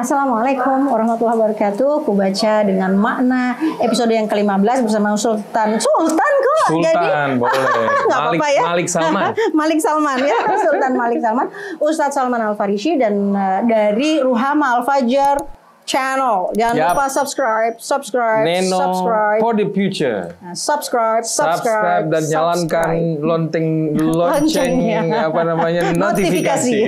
Assalamualaikum warahmatullahi wabarakatuh. Ku baca dengan makna episode yang ke-15 bersama Sultan kok. Sultan jadi, boleh. apa-apa ya. Malik Salman. Malik Salman ya, Sultan Malik Salman. Ustadz Salman Al Farisi dan dari Ruhama Al Fajar channel. Jangan lupa subscribe, Neno subscribe. For the future. Nah, subscribe dan jalankan lonceng apa namanya notifikasi.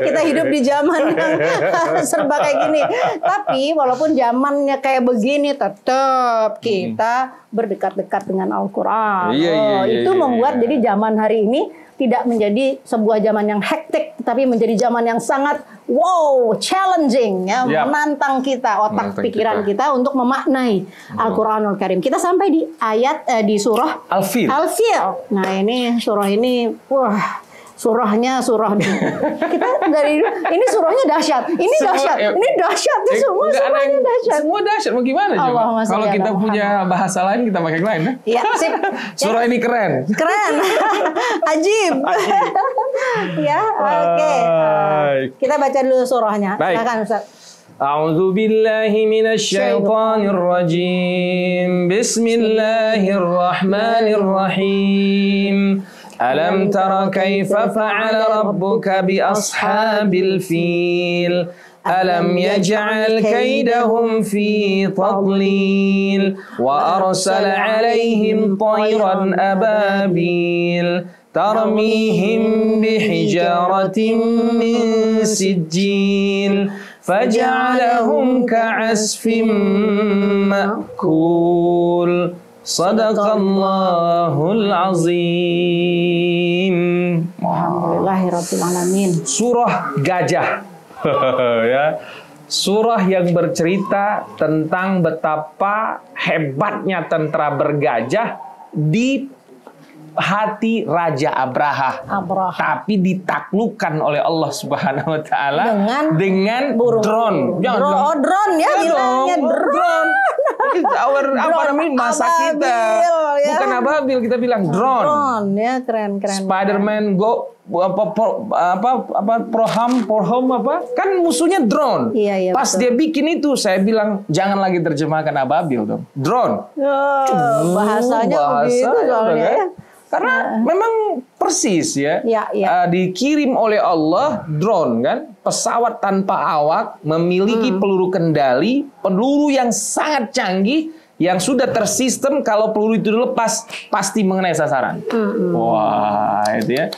Kita hidup di zaman yang serba kayak gini. Tapi walaupun zamannya kayak begini, tetap kita berdekat-dekat dengan Al-Quran. Itu membuat jadi zaman hari ini tidak menjadi sebuah zaman yang hektik, tapi menjadi zaman yang sangat challenging ya, menantang kita, otak pikiran kita untuk memaknai Al-Quranul Karim. Kita sampai di ayat di surah Al-Fil. Nah, ini surah ini surahnya kita dari ini surahnya dahsyat. Ini dahsyat semua surahnya dahsyat. Semua dahsyat. Mau gimana coba? Kalau kita punya bahasa lain kita pakai lain ya. Iya, sip. Surah ini keren. Ajib. Ya, oke. Kita baca dulu surahnya. Silakan Ustaz. A'udzu billahi minasy syaithanir rajim. Bismillahirrahmanirrahim. ألم تر كيف فعل ربك بأصحاب الفيل ألم يجعل كيدهم في تضليل وأرسل عليهم طيرا أبابيل ترميهم بحجارة من سجيل فجعلهم كعصف مأكول Sadaqallahul azim. Alhamdulillahirabbil alamin. Surah Gajah. Ya. Surah yang bercerita tentang betapa hebatnya tentara bergajah di hati Raja Abraha. Tapi ditaklukkan oleh Allah Subhanahu wa taala dengan drone. Drone ya, bilangnya drone. Apa namanya masa kita ya. Bukan ababil, kita bilang drone. Drone ya, keren. Spider-Man Go Porham kan musuhnya drone. Iya, pas betul. dia bikin itu saya bilang jangan lagi terjemahkan ababil dong. Drone. Bahasanya begitu soalnya ya. Karena memang persis ya. Dikirim oleh Allah drone kan, pesawat tanpa awak, memiliki peluru kendali, peluru yang sangat canggih, yang sudah tersistem kalau peluru itu dilepas pasti mengenai sasaran. Wah, itu ya.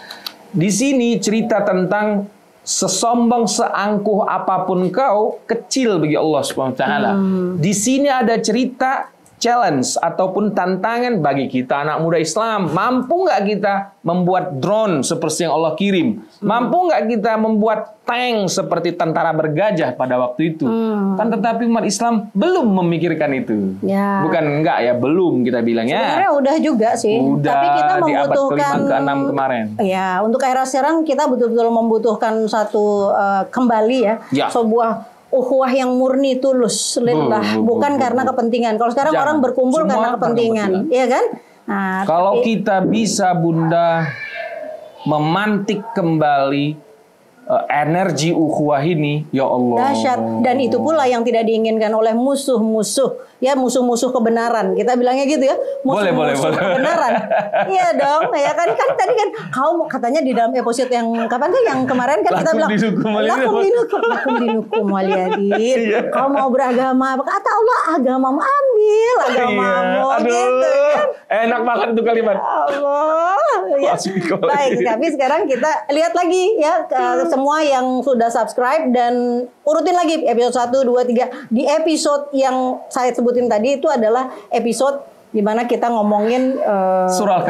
Di sini cerita tentang sesombong seangkuh apapun kau, kecil bagi Allah Subhanahu wa taala. Di sini ada cerita challenge ataupun tantangan bagi kita anak muda Islam. Mampu nggak kita membuat drone seperti yang Allah kirim? Mampu nggak kita membuat tank seperti tentara bergajah pada waktu itu? Kan tetapi umat Islam belum memikirkan itu. Bukan enggak ya, belum kita bilangnya. Sebenarnya udah juga sih. Tapi kita di membutuhkan abad ke-5 ke-6 kemarin. Ya, untuk era sekarang kita betul-betul membutuhkan satu kembali ya. Sebuah ukhuwah yang murni tulus lillah, bukan karena kepentingan. Kalau sekarang orang berkumpul karena kepentingan, iya kan? Nah, kalau kita bisa Bunda memantik kembali energi ukhuwah ini, ya Allah. Dahsyat. Dan itu pula yang tidak diinginkan oleh musuh-musuh, ya musuh-musuh kebenaran. Kita bilangnya gitu ya, musuh-musuh kebenaran. Iya dong, ya kan tadi kan kau katanya di dalam episode yang kapan tuh yang kemarin kan kita bilang lakum dinukum waliyadin. Kau mau beragama, kata Allah agamamu ambil agamamu gitu kan. Enak banget tuh kalimat. Allah. Ya. Baik, tapi sekarang kita lihat lagi ya semua yang sudah subscribe dan urutin lagi episode 1, 2, 3. Di episode yang saya sebutin tadi itu adalah episode di mana kita ngomongin surah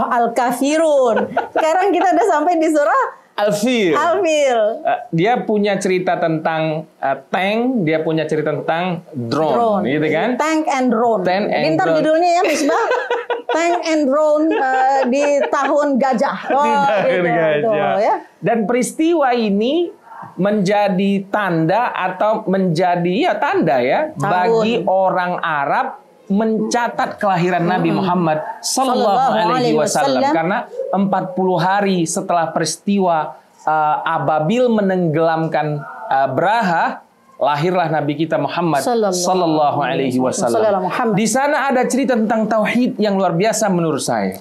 Al-Kafirun. Sekarang kita udah sampai di surah Al-Fil. Dia punya cerita tentang tank, dia punya cerita tentang drone. Gitu kan? Tank and drone. Pintar judulnya ya, Misbah. Tank and drone di tahun gajah. Ya. Dan peristiwa ini menjadi tanda atau menjadi tanda ya bagi orang Arab mencatat kelahiran Nabi Muhammad Sallallahu Alaihi Wasallam karena 40 hari setelah peristiwa Ababil menenggelamkan Abraha, lahirlah Nabi kita Muhammad sallallahu alaihi wasallam. Di sana ada cerita tentang tauhid yang luar biasa menurut saya.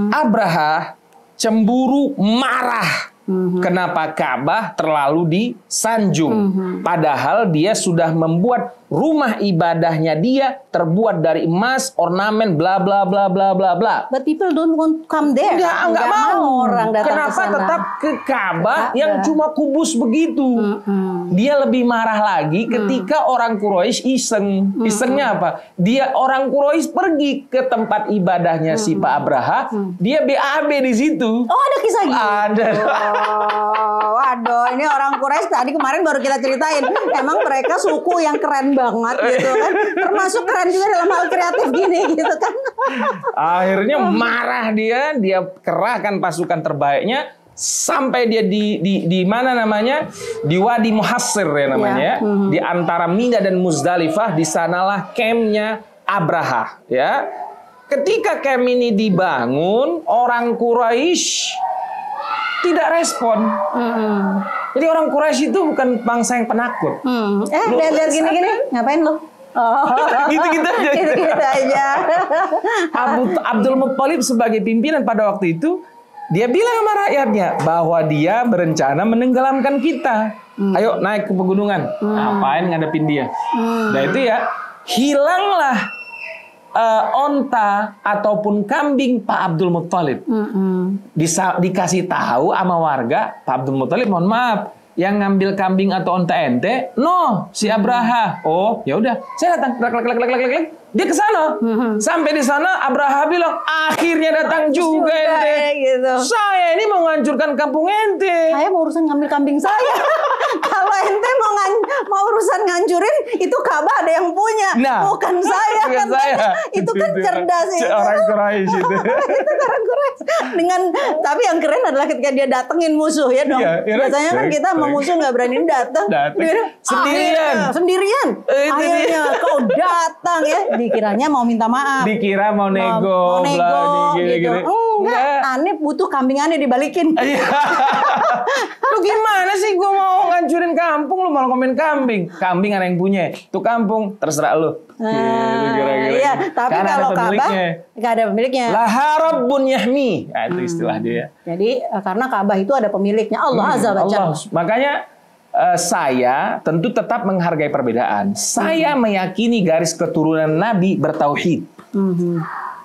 Abraha cemburu, marah. Kenapa Ka'bah terlalu disanjung? Padahal dia sudah membuat rumah ibadahnya dia terbuat dari emas, ornamen, bla bla bla bla bla bla. But people don't want to come there. Enggak mau orang datang Kenapa ke sana. tetap ke Ka'bah yang cuma kubus begitu? Dia lebih marah lagi ketika orang Quraisy iseng. Isengnya apa? Dia orang Quraisy pergi ke tempat ibadahnya si Pak Abraha, dia BAB di situ. Oh, ada kisah gitu. Ada. Oh, waduh, ini orang Quraisy tadi kemarin baru kita ceritain. Emang mereka suku yang keren banget gitu kan. Termasuk keren juga dalam hal kreatif gini gitu kan. Akhirnya marah dia kerahkan pasukan terbaiknya sampai dia di mana namanya? Di Wadi Muhassir ya namanya. Di antara Mina dan Muzdalifah, di sanalah campnya Abraha ya. Ketika camp ini dibangun, orang Quraisy tidak respon. Jadi orang Quraisy itu bukan bangsa yang penakut. Lihat gini-gini, ngapain lo? Oh, gitu-gitu aja. Gitu-gitu aja. Abdul Muttalib sebagai pimpinan pada waktu itu, dia bilang sama rakyatnya bahwa dia berencana menenggelamkan kita. Ayo naik ke pegunungan. Ngapain ngadepin dia? Nah itu ya, hilanglah onta ataupun kambing Pak Abdul Muttalib. Dikasih tahu sama warga, Pak Abdul Muttalib, mohon maaf, yang ngambil kambing atau onta ente, si Abraha. Oh, ya udah, saya datang. Dia ke sana. Sampai di sana Abraha bilang, akhirnya datang juga ente. Gitu. Saya ini mau menghancurkan kampung ente. Saya mau urusan ngambil kambing saya. Kalau ente mau urusan ngancurin, itu Ka'bah ada yang punya, bukan saya. Bukan saya. Itu kan cerdas itu. Orang Quraisy itu. Itu orang Quraisy. Tapi yang keren adalah ketika dia datengin musuh ya dong. Biasanya kan kita sama musuh nggak berani datang. Sendirian. Akhirnya kau datang ya. Dikiranya mau minta maaf. Dikira mau nego. Gitu. Enggak, aneh butuh kambing aneh dibalikin. Lu gimana sih, gue mau ngancurin kampung, lu malah komen kambing. Kambing ada yang punya. Tuh kampung, terserah lu. Iya, tapi karena kalau Ka'bah nggak ada pemiliknya. Laha Rabbun yahmi. Nah, itu istilah dia. Jadi karena Ka'bah itu ada pemiliknya, Allah Azza wa Jalla. Makanya saya tentu tetap menghargai perbedaan. Saya meyakini garis keturunan Nabi bertauhid.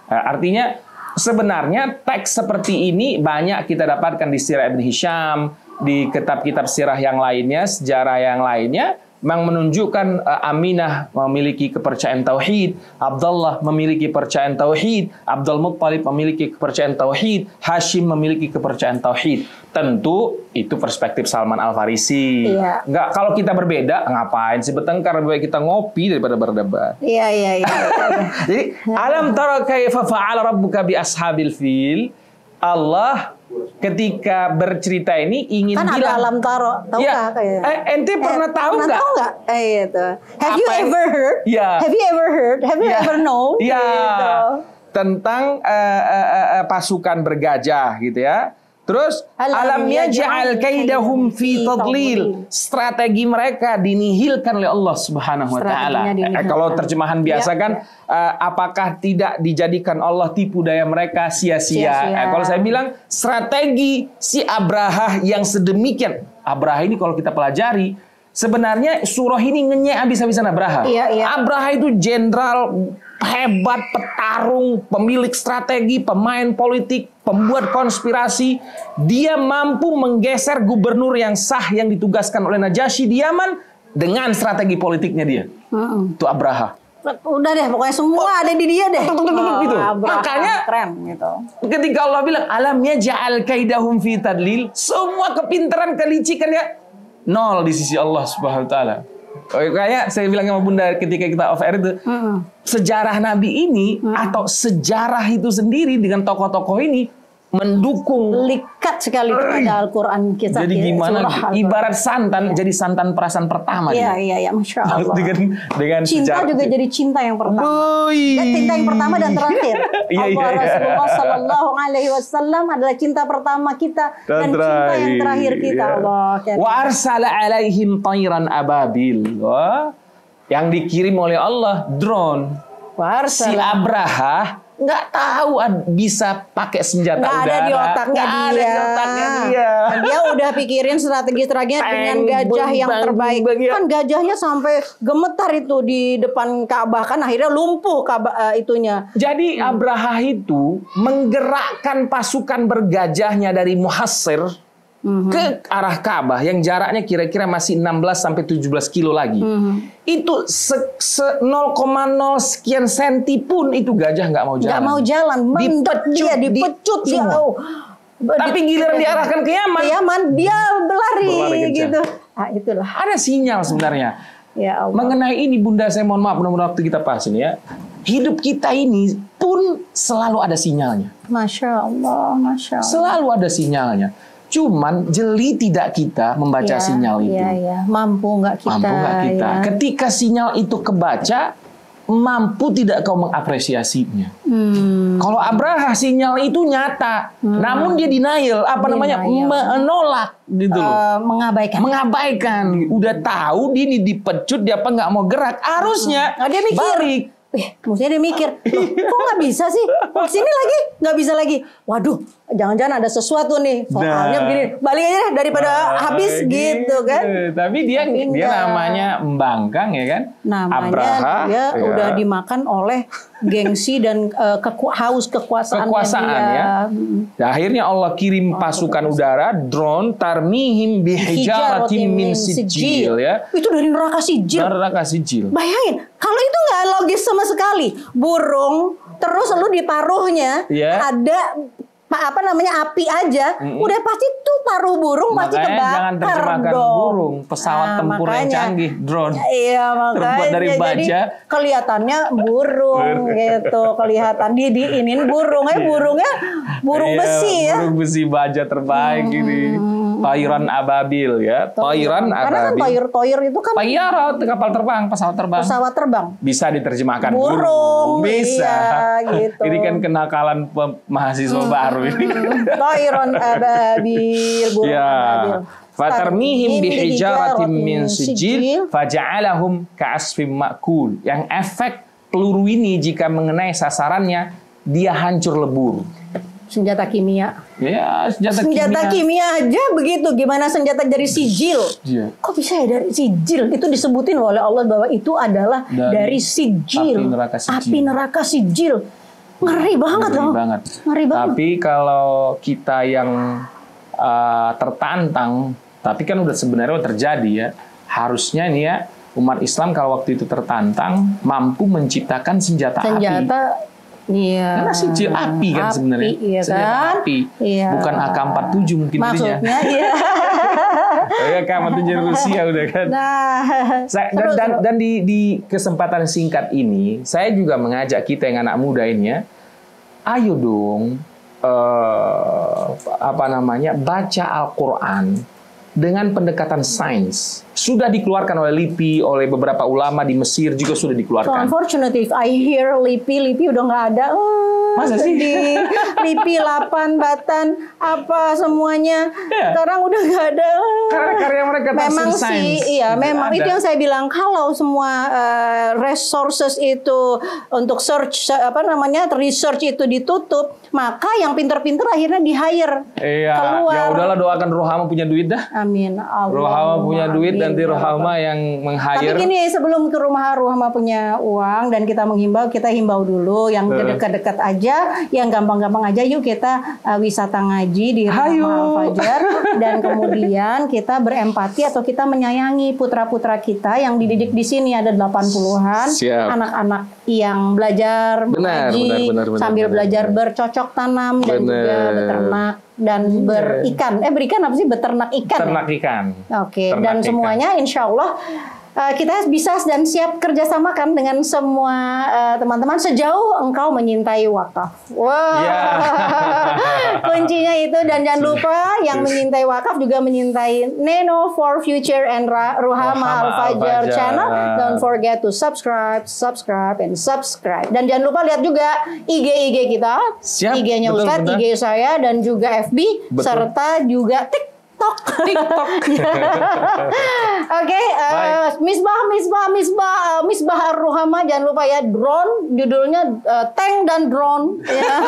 Artinya sebenarnya teks seperti ini banyak kita dapatkan di Sirah Ibn Hisham, di kitab-kitab sirah yang lainnya, sejarah yang lainnya, memang menunjukkan Aminah memiliki kepercayaan tauhid, Abdullah memiliki kepercayaan tauhid, Abdul Muttalib memiliki kepercayaan tauhid, Hashim memiliki kepercayaan tauhid. Tentu itu perspektif Salman Al-Farisi. Enggak, kalau kita berbeda, ngapain sih bertengkar? Lebih baik kita ngopi daripada berdebat. Iya. Jadi, alam tara kaifa fa'ala rabbuka bi ashabil fil. Allah ketika bercerita ini ingin kan bilang, ada alam taro, tahu nggak? Ente pernah tahu nggak? Itu. Have you ever heard? Have you ever heard? Have you ever known? Gitu. Tentang pasukan bergajah gitu ya. Terus alam yaj'al kaidahum fi tadlil. Strategi mereka dinihilkan oleh Allah Subhanahu wa taala. Kalau terjemahan biasa kan apakah tidak dijadikan Allah tipu daya mereka sia-sia. Kalau saya bilang strategi si Abraha yang sedemikian. Abraha ini kalau kita pelajari sebenarnya surah ini ngenyek habis-habisan Abraha. Abraha itu jenderal hebat, petarung, pemilik strategi, pemain politik, pembuat konspirasi. Dia mampu menggeser gubernur yang sah yang ditugaskan oleh Najasyi di Yaman dengan strategi politiknya dia. Itu Abraha. Udah deh, pokoknya semua ada di dia deh. Gitu. Makanya keren gitu. Ketika Allah bilang alam yaj'al kaidahum fi tadlil, semua kepintaran, kelicikan ya nol di sisi Allah Subhanahu wa taala. Kayak saya bilang sama Bunda ketika kita off air itu, sejarah Nabi ini atau sejarah itu sendiri dengan tokoh-tokoh ini mendukung, likat sekali kepada Al-Quran kita. Jadi gimana? Ibarat santan, jadi santan perasan pertama. Iya, Masya Allah. dengan cinta juga jadi cinta yang pertama. Cinta yang pertama dan terakhir. Rasulullah Sallallahu Alaihi Wasallam adalah cinta pertama kita dan cinta yang terakhir kita. Wa arsala alaihim tayran ababil. Yang dikirim oleh Allah drone. Si Abraha nggak tahu bisa pakai senjata udara. Nggak ada di otaknya dia. Dia udah pikirin strategi-strateginya dengan gajah yang terbaik. Kan gajahnya sampai gemetar itu di depan Ka'bah, kan akhirnya lumpuh Ka'bah itunya. Jadi Abraha itu menggerakkan pasukan bergajahnya dari Muhassir ke arah Ka'bah yang jaraknya kira-kira masih 16 sampai 17 kilo lagi. Itu 0,0 sekian senti pun itu gajah nggak mau jalan. Nggak mau jalan, dipecut dia. Tapi giliran diarahkan ke Yaman, dia berlari gitu. Itulah. Ada sinyal sebenarnya. Ya Allah. Mengenai ini Bunda, saya mohon maaf, mudah-mudahan waktu kita pas ini ya. Hidup kita ini pun selalu ada sinyalnya. Masya Allah, Masya Allah. Selalu ada sinyalnya. Cuman jeli tidak kita membaca sinyal itu. Mampu nggak kita? Ketika sinyal itu kebaca, mampu tidak kau mengapresiasinya. Kalau Abraha sinyal itu nyata, namun dia denial, menolak gitu loh. Mengabaikan. Udah tahu dia ini dipecut, dia nggak mau gerak. Harusnya dia mikir. balik. Maksudnya dia mikir, kok nggak bisa sih? Sini lagi, nggak bisa lagi. Waduh, jangan-jangan ada sesuatu nih. Soalnya begini, balik aja deh daripada habis gitu kan. Tapi dia namanya membangkang ya kan. Namanya Abraha, dia udah dimakan oleh gengsi dan haus kekuasaan ya. Dan akhirnya Allah kirim pasukan udara, drone, tarmihim bihijaratin min sijil ya. Itu dari neraka sijil. Bayangin, kalau itu nggak logis sama sekali. Burung, terus lu di paruhnya ada api aja, udah pasti tuh paruh burung pasti kebakar. Jangan terjemahkan burung, pesawat tempur yang canggih, drone. Iya, makanya terbuat dari baja. Jadi kelihatannya burung gitu, kelihatan diinin burung, burungnya burung besi ya. Burung besi baja terbaik ini. Tayran ababil ya. Tayran ababil. Karena kan toir itu kan Tayyarat, kapal terbang, pesawat terbang. Bisa diterjemahkan burung. Bisa. Iya, gitu. Ini kan kenakalan mahasiswa baru ini. Tayran ababil, burung ababil. Fatarmihim bihijaratin min sijil faja'alahum ka'asfim ma'kul. Yang efek peluru ini jika mengenai sasarannya dia hancur lebur. Senjata kimia. Ya, senjata kimia aja begitu. Gimana senjata dari sijil? Kok bisa ya dari sijil? Itu disebutin oleh Allah bahwa itu adalah dari sijil. Api neraka sijil. Ngeri banget loh. Ngeri banget. Tapi kalau kita yang tertantang, tapi kan udah sebenarnya terjadi ya. Harusnya nih ya, umat Islam kalau waktu itu tertantang mampu menciptakan senjata api. Iya. Karena sijil api kan sebenarnya. Iya kan? Api. Iya. Bukan AK-47 mungkin. Maksudnya iya. AK-47 Rusia udah kan. Dan di kesempatan singkat ini, saya juga mengajak kita yang anak muda ini ya, ayo dong, baca Al-Quran dengan pendekatan sains. Sudah dikeluarkan oleh LIPI, oleh beberapa ulama di Mesir juga sudah dikeluarkan. So unfortunately, if I hear LIPI udah nggak ada. Masa sih? LIPI, Lapan, Batan, apa semuanya. Sekarang udah nggak ada. Karya mereka memang sih, iya, memang itu yang saya bilang. Kalau semua resources itu untuk search, research itu ditutup, maka yang pinter-pinter akhirnya di-hire. Iya, ya udahlah, doakan Rohama punya duit dah. Amin. Rohama punya duit, nanti Rohama yang meng-hire. Tapi gini, sebelum ke rumah Rohama punya uang dan kita himbau dulu yang dekat-dekat aja, yang gampang-gampang aja. Yuk kita wisata ngaji di rumah Al-Fajar dan kemudian kita berempati atau kita menyayangi putra-putra kita yang dididik di sini ada 80-an anak-anak yang belajar mengaji sambil belajar bercocok tanam dan juga beternak dan berikan. Berikan apa sih? Beternak ikan. Beternak ikan. Oke. Dan semuanya insya Allah kita bisa dan siap kerjasamakan dengan semua teman-teman sejauh engkau menyintai wakaf. Wah, kuncinya itu. Dan jangan lupa yang menyintai wakaf juga menyintai Neno for Future and Ruhama Al-Fajar channel. Don't forget to subscribe. Dan jangan lupa lihat juga IG kita, IG-nya Ustadz, IG saya dan juga FB, serta juga TikTok. Oke, Misbah Ar-Ruhama, jangan lupa ya, drone, judulnya tank dan drone ya.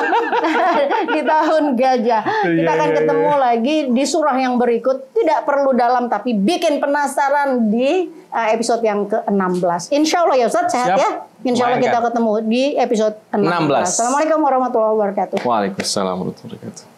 Di tahun gajah. Kita akan ketemu lagi di surah yang berikut, tidak perlu dalam tapi bikin penasaran di episode yang ke-16. Insya Allah ya Ustadz, sehat ya. Insya Allah kita ketemu di episode 16. Assalamualaikum warahmatullahi wabarakatuh. Waalaikumsalam warahmatullahi wabarakatuh.